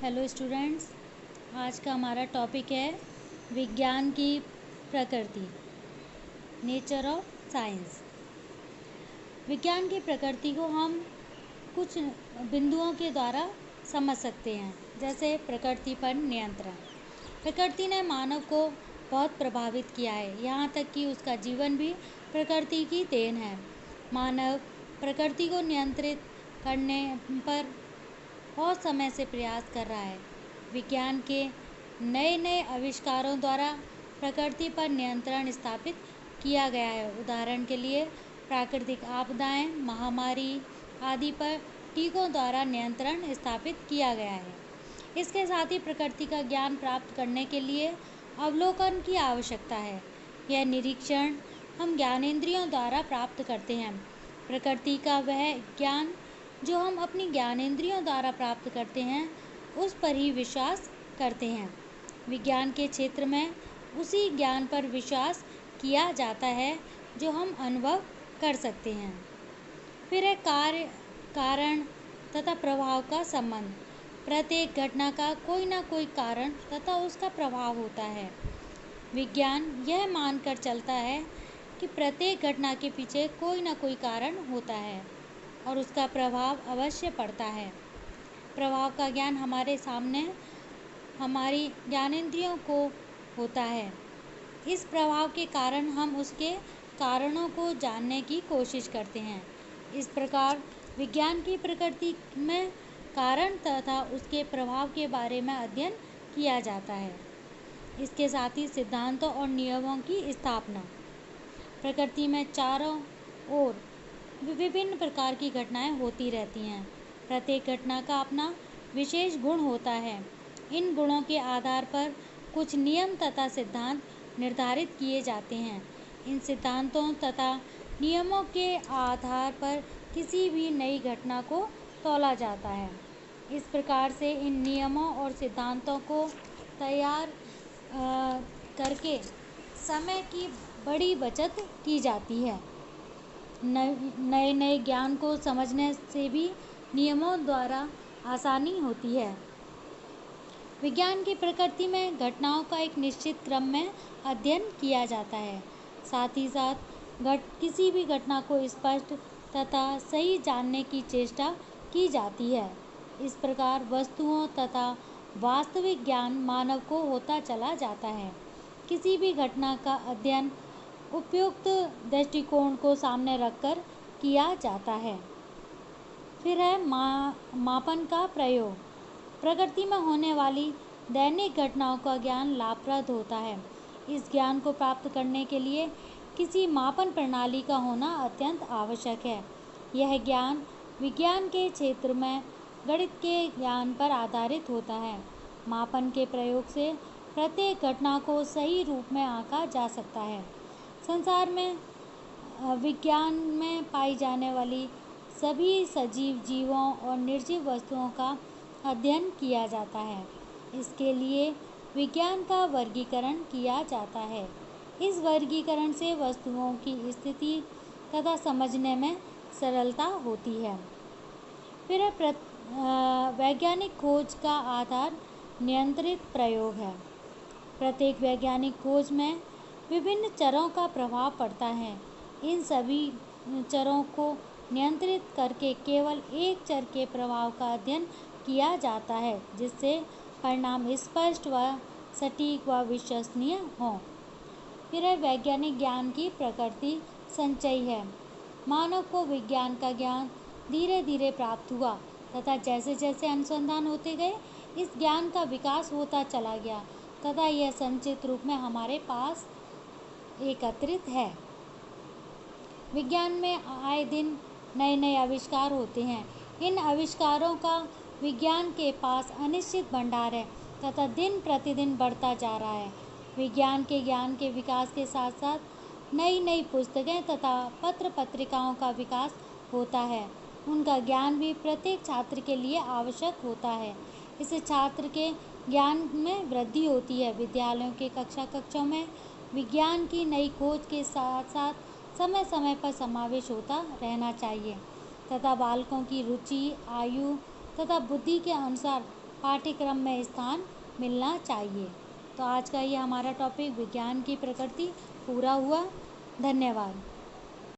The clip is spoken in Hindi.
हेलो स्टूडेंट्स, आज का हमारा टॉपिक है विज्ञान की प्रकृति, नेचर ऑफ साइंस। विज्ञान की प्रकृति को हम कुछ बिंदुओं के द्वारा समझ सकते हैं, जैसे प्रकृति पर नियंत्रण। प्रकृति ने मानव को बहुत प्रभावित किया है, यहाँ तक कि उसका जीवन भी प्रकृति की देन है। मानव प्रकृति को नियंत्रित करने पर बहुत समय से प्रयास कर रहा है। विज्ञान के नए नए आविष्कारों द्वारा प्रकृति पर नियंत्रण स्थापित किया गया है। उदाहरण के लिए प्राकृतिक आपदाएं, महामारी आदि पर टीकों द्वारा नियंत्रण स्थापित किया गया है। इसके साथ ही प्रकृति का ज्ञान प्राप्त करने के लिए अवलोकन की आवश्यकता है। यह निरीक्षण हम ज्ञानेंद्रियों द्वारा प्राप्त करते हैं। प्रकृति का वह ज्ञान जो हम अपनी ज्ञानेंद्रियों द्वारा प्राप्त करते हैं, उस पर ही विश्वास करते हैं। विज्ञान के क्षेत्र में उसी ज्ञान पर विश्वास किया जाता है जो हम अनुभव कर सकते हैं। फिर है कारण तथा प्रभाव का संबंध। प्रत्येक घटना का कोई ना कोई कारण तथा उसका प्रभाव होता है। विज्ञान यह मानकर चलता है कि प्रत्येक घटना के पीछे कोई ना कोई कारण होता है और उसका प्रभाव अवश्य पड़ता है। प्रभाव का ज्ञान हमारे सामने हमारी ज्ञानेंद्रियों को होता है। इस प्रभाव के कारण हम उसके कारणों को जानने की कोशिश करते हैं। इस प्रकार विज्ञान की प्रकृति में कारण तथा उसके प्रभाव के बारे में अध्ययन किया जाता है। इसके साथ ही सिद्धांतों और नियमों की स्थापना। प्रकृति में चारों ओर विभिन्न प्रकार की घटनाएं होती रहती हैं। प्रत्येक घटना का अपना विशेष गुण होता है। इन गुणों के आधार पर कुछ नियम तथा सिद्धांत निर्धारित किए जाते हैं। इन सिद्धांतों तथा नियमों के आधार पर किसी भी नई घटना को तौला जाता है। इस प्रकार से इन नियमों और सिद्धांतों को तैयार करके समय की बड़ी बचत की जाती है। नए नए ज्ञान को समझने से भी नियमों द्वारा आसानी होती है। विज्ञान की प्रकृति में घटनाओं का एक निश्चित क्रम में अध्ययन किया जाता है। साथ ही साथ किसी भी घटना को स्पष्ट तथा सही जानने की चेष्टा की जाती है। इस प्रकार वस्तुओं तथा वास्तविक ज्ञान मानव को होता चला जाता है। किसी भी घटना का अध्ययन उपयुक्त दृष्टिकोण को सामने रखकर किया जाता है। फिर है मापन का प्रयोग। प्रकृति में होने वाली दैनिक घटनाओं का ज्ञान लाभप्रद होता है। इस ज्ञान को प्राप्त करने के लिए किसी मापन प्रणाली का होना अत्यंत आवश्यक है। यह ज्ञान विज्ञान के क्षेत्र में गणित के ज्ञान पर आधारित होता है। मापन के प्रयोग से प्रत्येक घटना को सही रूप में आंका जा सकता है। संसार में विज्ञान में पाई जाने वाली सभी सजीव जीवों और निर्जीव वस्तुओं का अध्ययन किया जाता है। इसके लिए विज्ञान का वर्गीकरण किया जाता है। इस वर्गीकरण से वस्तुओं की स्थिति तथा समझने में सरलता होती है। फिर वैज्ञानिक खोज का आधार नियंत्रित प्रयोग है। प्रत्येक वैज्ञानिक खोज में विभिन्न चरों का प्रभाव पड़ता है। इन सभी चरों को नियंत्रित करके केवल एक चर के प्रभाव का अध्ययन किया जाता है, जिससे परिणाम स्पष्ट व सटीक व विश्वसनीय हों। फिर है वैज्ञानिक ज्ञान की प्रकृति संचयी है। मानव को विज्ञान का ज्ञान धीरे धीरे प्राप्त हुआ तथा जैसे जैसे अनुसंधान होते गए इस ज्ञान का विकास होता चला गया तथा यह संचित रूप में हमारे पास एकत्रित है। विज्ञान में आए दिन नए नए आविष्कार होते हैं। इन आविष्कारों का विज्ञान के पास अनिश्चित भंडार है तथा दिन प्रतिदिन बढ़ता जा रहा है। विज्ञान के ज्ञान के विकास के साथ साथ नई नई पुस्तकें तथा पत्र पत्रिकाओं का विकास होता है। उनका ज्ञान भी प्रत्येक छात्र के लिए आवश्यक होता है। इससे छात्र के ज्ञान में वृद्धि होती है। विद्यालयों के कक्षाओं में विज्ञान की नई खोज के साथ साथ समय समय पर समावेश होता रहना चाहिए तथा बालकों की रुचि, आयु तथा बुद्धि के अनुसार पाठ्यक्रम में स्थान मिलना चाहिए। तो आज का ये हमारा टॉपिक विज्ञान की प्रकृति पूरा हुआ। धन्यवाद।